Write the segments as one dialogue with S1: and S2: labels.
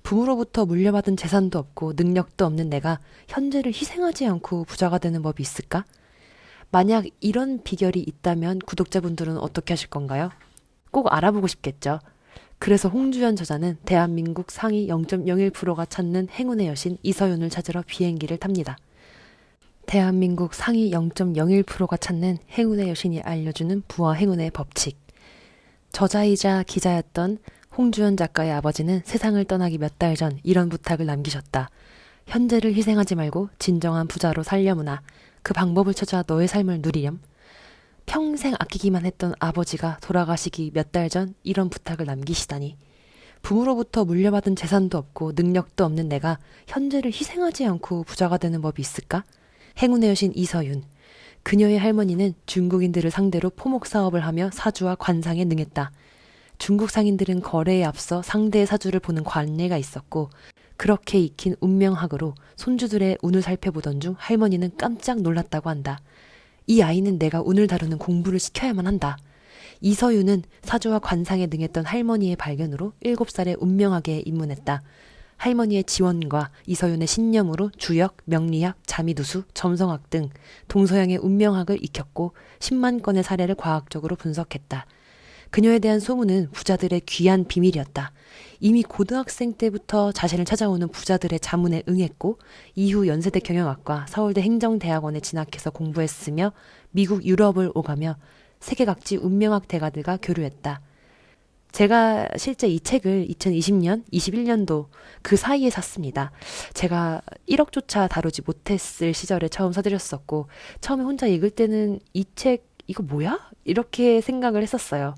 S1: 부모로부터 물려받은 재산도 없고 능력도 없는 내가 현재를 희생하지 않고 부자가 되는 법이 있을까? 만약 이런 비결이 있다면 구독자분들은 어떻게 하실 건가요? 꼭 알아보고 싶겠죠. 그래서 홍주연 저자는 대한민국 상위 0.01%가 찾는 행운의 여신 이서윤을 찾으러 비행기를 탑니다. 대한민국 상위 0.01%가 찾는 행운의 여신이 알려주는 부와 행운의 법칙. 저자이자 기자였던 홍주연 작가의 아버지는 세상을 떠나기 몇 달 전 이런 부탁을 남기셨다. 현재를 희생하지 말고 진정한 부자로 살려무나 그 방법을 찾아 너의 삶을 누리렴. 평생 아끼기만 했던 아버지가 돌아가시기 몇 달 전 이런 부탁을 남기시다니. 부모로부터 물려받은 재산도 없고 능력도 없는 내가 현재를 희생하지 않고 부자가 되는 법이 있을까? 행운의 여신 이서윤. 그녀의 할머니는 중국인들을 상대로 포목 사업을 하며 사주와 관상에 능했다. 중국 상인들은 거래에 앞서 상대의 사주를 보는 관례가 있었고 그렇게 익힌 운명학으로 손주들의 운을 살펴보던 중 할머니는 깜짝 놀랐다고 한다. 이 아이는 내가 운을 다루는 공부를 시켜야만 한다. 이서윤은 사주와 관상에 능했던 할머니의 발견으로 7살에 운명학에 입문했다. 할머니의 지원과 이서윤의 신념으로 주역, 명리학, 자미두수, 점성학 등 동서양의 운명학을 익혔고 10만 건의 사례를 과학적으로 분석했다. 그녀에 대한 소문은 부자들의 귀한 비밀이었다. 이미 고등학생 때부터 자신을 찾아오는 부자들의 자문에 응했고 이후 연세대 경영학과 서울대 행정대학원에 진학해서 공부했으며 미국 유럽을 오가며 세계 각지 운명학 대가들과 교류했다. 제가 실제 이 책을 2020년, 21년도 그 사이에 샀습니다. 제가 1억조차 다루지 못했을 시절에 처음 사드렸었고 처음에 혼자 읽을 때는 이 책 이거 뭐야? 이렇게 생각을 했었어요.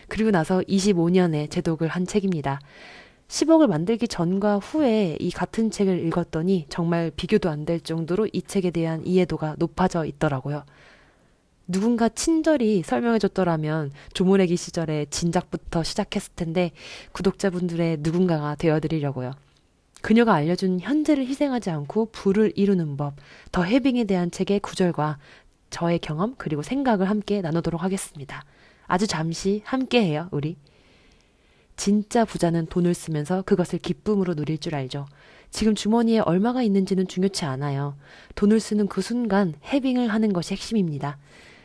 S1: 그리고 나서 25년에 제독을 한 책입니다. 10억을 만들기 전과 후에 이 같은 책을 읽었더니 정말 비교도 안 될 정도로 이 책에 대한 이해도가 높아져 있더라고요. 누군가 친절히 설명해 줬더라면 조모래기 시절에 진작부터 시작했을 텐데 구독자분들의 누군가가 되어드리려고요. 그녀가 알려준 현재를 희생하지 않고 부를 이루는 법, 더 해빙에 대한 책의 구절과 저의 경험 그리고 생각을 함께 나누도록 하겠습니다. 아주 잠시 함께해요, 우리. 진짜 부자는 돈을 쓰면서 그것을 기쁨으로 누릴 줄 알죠. 지금 주머니에 얼마가 있는지는 중요치 않아요. 돈을 쓰는 그 순간 해빙을 하는 것이 핵심입니다.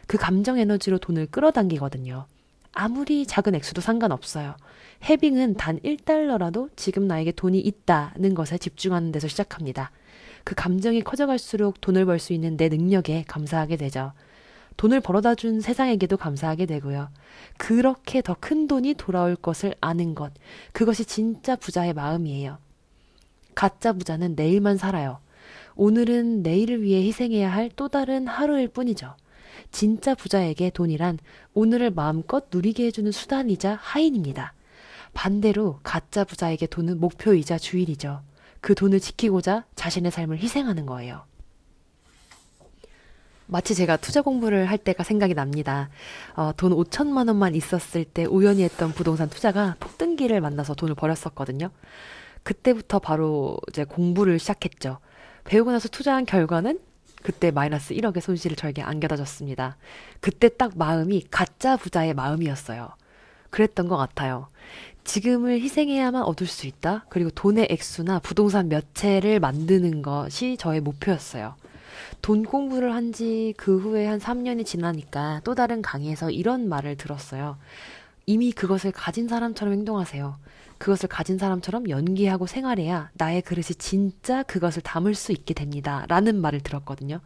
S1: 그 감정 에너지로 돈을 끌어당기거든요. 아무리 작은 액수도 상관없어요. 해빙은 단 1달러라도 지금 나에게 돈이 있다는 것에 집중하는 데서 시작합니다. 그 감정이 커져갈수록 돈을 벌 수 있는 내 능력에 감사하게 되죠. 돈을 벌어다 준 세상에게도 감사하게 되고요. 그렇게 더 큰 돈이 돌아올 것을 아는 것, 그것이 진짜 부자의 마음이에요. 가짜 부자는 내일만 살아요. 오늘은 내일을 위해 희생해야 할 또 다른 하루일 뿐이죠. 진짜 부자에게 돈이란 오늘을 마음껏 누리게 해주는 수단이자 하인입니다. 반대로 가짜 부자에게 돈은 목표이자 주일이죠. 그 돈을 지키고자 자신의 삶을 희생하는 거예요. 마치 제가 투자 공부를 할 때가 생각이 납니다. 돈 5천만 원만 있었을 때 우연히 했던 부동산 투자가 폭등기를 만나서 돈을 벌였었거든요. 그때부터 바로 이제 공부를 시작했죠. 배우고 나서 투자한 결과는 그때 마이너스 1억의 손실을 저에게 안겨다 줬습니다. 그때 딱 마음이 가짜 부자의 마음이었어요. 그랬던 것 같아요. 지금을 희생해야만 얻을 수 있다. 그리고 돈의 액수나 부동산 몇 채를 만드는 것이 저의 목표였어요. 돈 공부를 한 지 그 후에 한 3년이 지나니까 또 다른 강의에서 이런 말을 들었어요. 이미 그것을 가진 사람처럼 행동하세요. 그것을 가진 사람처럼 연기하고 생활해야 나의 그릇이 진짜 그것을 담을 수 있게 됩니다. 라는 말을 들었거든요.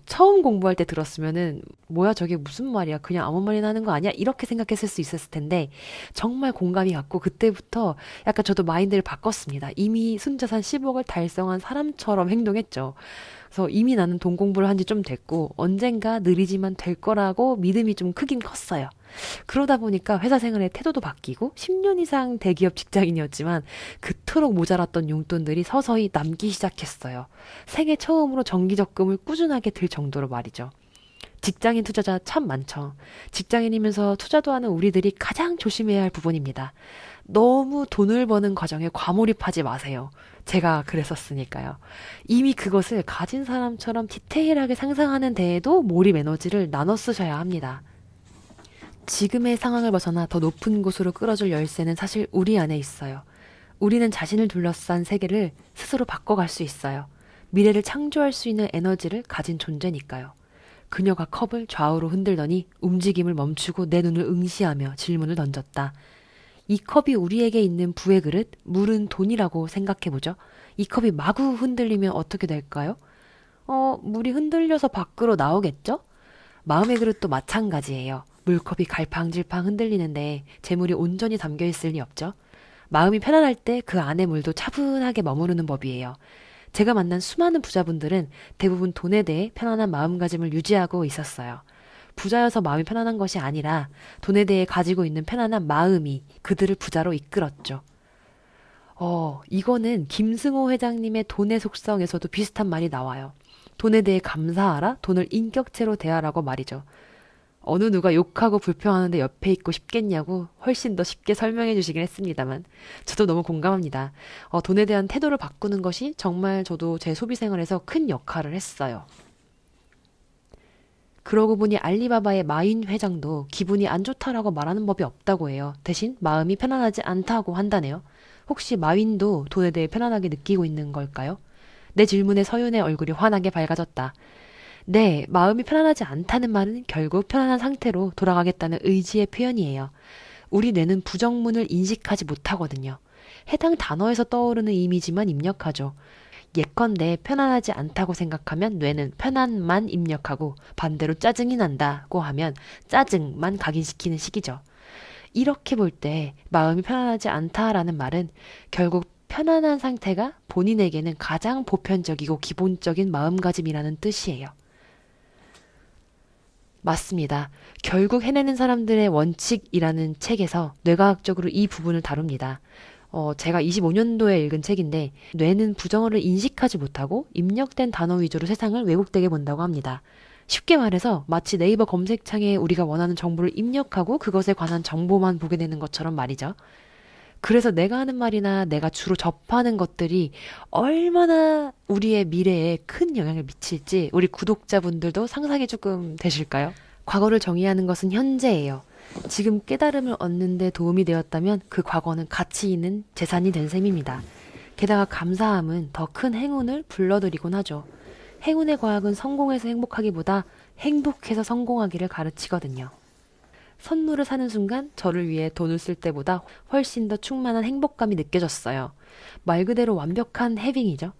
S1: 처음 공부할 때 들었으면은 뭐야 저게 무슨 말이야 그냥 아무 말이나 하는 거 아니야 이렇게 생각했을 수 있었을 텐데 정말 공감이 갔고 그때부터 약간 저도 마인드를 바꿨습니다. 이미 순자산 10억을 달성한 사람처럼 행동했죠. 그래서 이미 나는 돈 공부를 한 지 좀 됐고 언젠가 느리지만 될 거라고 믿음이 좀 크긴 컸어요. 그러다 보니까 회사 생활의 태도도 바뀌고 10년 이상 대기업 직장인이었지만 그토록 모자랐던 용돈들이 서서히 남기 시작했어요. 생애 처음으로 정기적금을 꾸준하게 들 정도로 말이죠. 직장인 투자자 참 많죠. 직장인이면서 투자도 하는 우리들이 가장 조심해야 할 부분입니다. 너무 돈을 버는 과정에 과몰입하지 마세요. 제가 그랬었으니까요. 이미 그것을 가진 사람처럼 디테일하게 상상하는 데에도 몰입 에너지를 나눠 쓰셔야 합니다. 지금의 상황을 벗어나 더 높은 곳으로 끌어줄 열쇠는 사실 우리 안에 있어요. 우리는 자신을 둘러싼 세계를 스스로 바꿔갈 수 있어요. 미래를 창조할 수 있는 에너지를 가진 존재니까요. 그녀가 컵을 좌우로 흔들더니 움직임을 멈추고 내 눈을 응시하며 질문을 던졌다. 이 컵이 우리에게 있는 부의 그릇, 물은 돈이라고 생각해보죠. 이 컵이 마구 흔들리면 어떻게 될까요? 물이 흔들려서 밖으로 나오겠죠? 마음의 그릇도 마찬가지예요. 물컵이 갈팡질팡 흔들리는데 재물이 온전히 담겨 있을 리 없죠. 마음이 편안할 때 그 안의 물도 차분하게 머무르는 법이에요. 제가 만난 수많은 부자분들은 대부분 돈에 대해 편안한 마음가짐을 유지하고 있었어요. 부자여서 마음이 편안한 것이 아니라 돈에 대해 가지고 있는 편안한 마음이 그들을 부자로 이끌었죠. 이거는 김승호 회장님의 돈의 속성에서도 비슷한 말이 나와요. 돈에 대해 감사하라, 돈을 인격체로 대하라고 말이죠. 어느 누가 욕하고 불평하는데 옆에 있고 싶겠냐고 훨씬 더 쉽게 설명해 주시긴 했습니다만 저도 너무 공감합니다. 돈에 대한 태도를 바꾸는 것이 정말 저도 제 소비 생활에서 큰 역할을 했어요. 그러고 보니 알리바바의 마윈 회장도 기분이 안 좋다라고 말하는 법이 없다고 해요. 대신 마음이 편안하지 않다고 한다네요. 혹시 마윈도 돈에 대해 편안하게 느끼고 있는 걸까요? 내 질문에 서윤의 얼굴이 환하게 밝아졌다. 네, 마음이 편안하지 않다는 말은 결국 편안한 상태로 돌아가겠다는 의지의 표현이에요. 우리 뇌는 부정문을 인식하지 못하거든요. 해당 단어에서 떠오르는 이미지만 입력하죠. 예컨대 편안하지 않다고 생각하면 뇌는 편안만 입력하고 반대로 짜증이 난다고 하면 짜증만 각인시키는 식이죠. 이렇게 볼 때 마음이 편안하지 않다라는 말은 결국 편안한 상태가 본인에게는 가장 보편적이고 기본적인 마음가짐이라는 뜻이에요. 맞습니다. 결국 해내는 사람들의 원칙이라는 책에서 뇌과학적으로 이 부분을 다룹니다. 제가 25년도에 읽은 책인데 뇌는 부정어를 인식하지 못하고 입력된 단어 위주로 세상을 왜곡되게 본다고 합니다. 쉽게 말해서 마치 네이버 검색창에 우리가 원하는 정보를 입력하고 그것에 관한 정보만 보게 되는 것처럼 말이죠. 그래서 내가 하는 말이나 내가 주로 접하는 것들이 얼마나 우리의 미래에 큰 영향을 미칠지 우리 구독자분들도 상상이 조금 되실까요? 과거를 정의하는 것은 현재예요. 지금 깨달음을 얻는 데 도움이 되었다면 그 과거는 가치 있는 재산이 된 셈입니다. 게다가 감사함은 더 큰 행운을 불러들이곤 하죠. 행운의 과학은 성공해서 행복하기보다 행복해서 성공하기를 가르치거든요. 선물을 사는 순간 저를 위해 돈을 쓸 때보다 훨씬 더 충만한 행복감이 느껴졌어요. 말 그대로 완벽한 해빙이죠.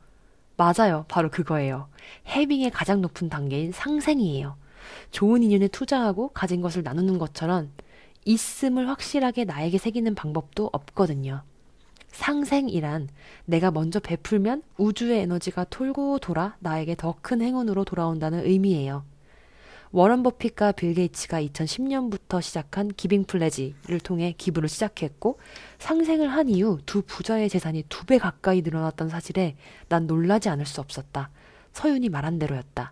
S1: 맞아요. 바로 그거예요. 해빙의 가장 높은 단계인 상생이에요. 좋은 인연에 투자하고 가진 것을 나누는 것처럼 있음을 확실하게 나에게 새기는 방법도 없거든요. 상생이란 내가 먼저 베풀면 우주의 에너지가 돌고 돌아 나에게 더 큰 행운으로 돌아온다는 의미예요. 워런 버핏과 빌 게이츠가 2010년부터 시작한 기빙 플래지를 통해 기부를 시작했고 상생을 한 이후 두 부자의 재산이 2배 가까이 늘어났던 사실에 난 놀라지 않을 수 없었다. 서윤이 말한 대로였다.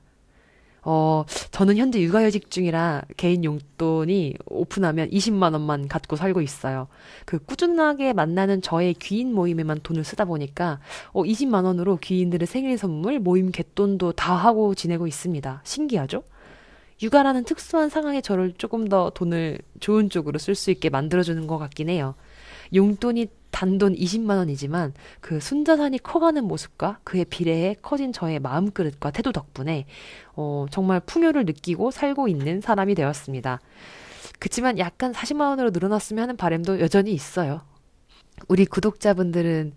S1: 저는 현재 육아휴직 중이라 개인 용돈이 오픈하면 20만 원만 갖고 살고 있어요. 그 꾸준하게 만나는 저의 귀인 모임에만 돈을 쓰다 보니까 20만 원으로 귀인들의 생일 선물, 모임 갯돈도 다 하고 지내고 있습니다. 신기하죠? 육아라는 특수한 상황에 저를 조금 더 돈을 좋은 쪽으로 쓸 수 있게 만들어주는 것 같긴 해요. 용돈이 단돈 20만 원이지만 그 순자산이 커가는 모습과 그에 비례해 커진 저의 마음그릇과 태도 덕분에 정말 풍요를 느끼고 살고 있는 사람이 되었습니다. 그치만 약간 40만 원으로 늘어났으면 하는 바람도 여전히 있어요. 우리 구독자분들은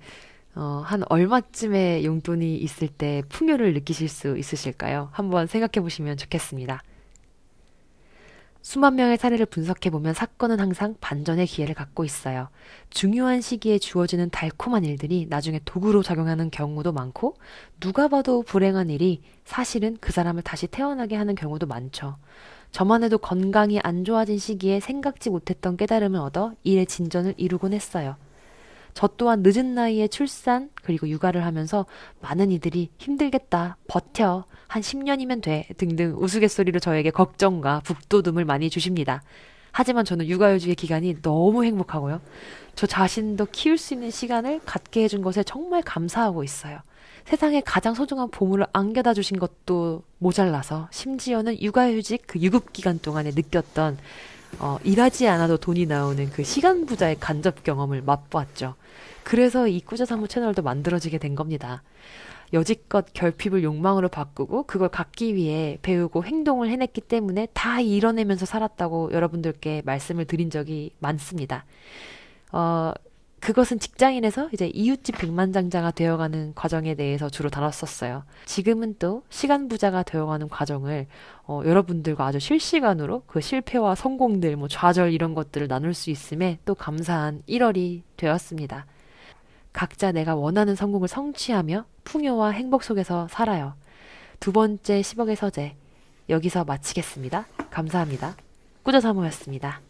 S1: 한 얼마쯤의 용돈이 있을 때 풍요를 느끼실 수 있으실까요? 한번 생각해 보시면 좋겠습니다. 수만 명의 사례를 분석해보면 사건은 항상 반전의 기회를 갖고 있어요. 중요한 시기에 주어지는 달콤한 일들이 나중에 도구로 작용하는 경우도 많고 누가 봐도 불행한 일이 사실은 그 사람을 다시 태어나게 하는 경우도 많죠. 저만 해도 건강이 안 좋아진 시기에 생각지 못했던 깨달음을 얻어 일의 진전을 이루곤 했어요. 저 또한 늦은 나이에 출산 그리고 육아를 하면서 많은 이들이 힘들겠다, 버텨, 한 10년이면 돼 등등 우스갯소리로 저에게 걱정과 북돋움을 많이 주십니다. 하지만 저는 육아휴직의 기간이 너무 행복하고요. 저 자신도 키울 수 있는 시간을 갖게 해준 것에 정말 감사하고 있어요. 세상에 가장 소중한 보물을 안겨다 주신 것도 모자라서 심지어는 육아휴직 그 유급기간 동안에 느꼈던 일하지 않아도 돈이 나오는 그 시간 부자의 간접 경험을 맛보았죠. 그래서 이 꾸자사무 채널도 만들어지게 된 겁니다. 여지껏 결핍을 욕망으로 바꾸고 그걸 갖기 위해 배우고 행동을 해냈기 때문에 다 이뤄내면서 살았다고 여러분들께 말씀을 드린 적이 많습니다. 어, 그것은 직장인에서 이제 이웃집 백만장자가 되어가는 과정에 대해서 주로 다뤘었어요. 지금은 또 시간 부자가 되어가는 과정을 여러분들과 아주 실시간으로 그 실패와 성공들, 뭐 좌절 이런 것들을 나눌 수 있음에 또 감사한 1월이 되었습니다. 각자 내가 원하는 성공을 성취하며 풍요와 행복 속에서 살아요. 두 번째 10억의 서재 여기서 마치겠습니다. 감사합니다. 꾸저사모였습니다.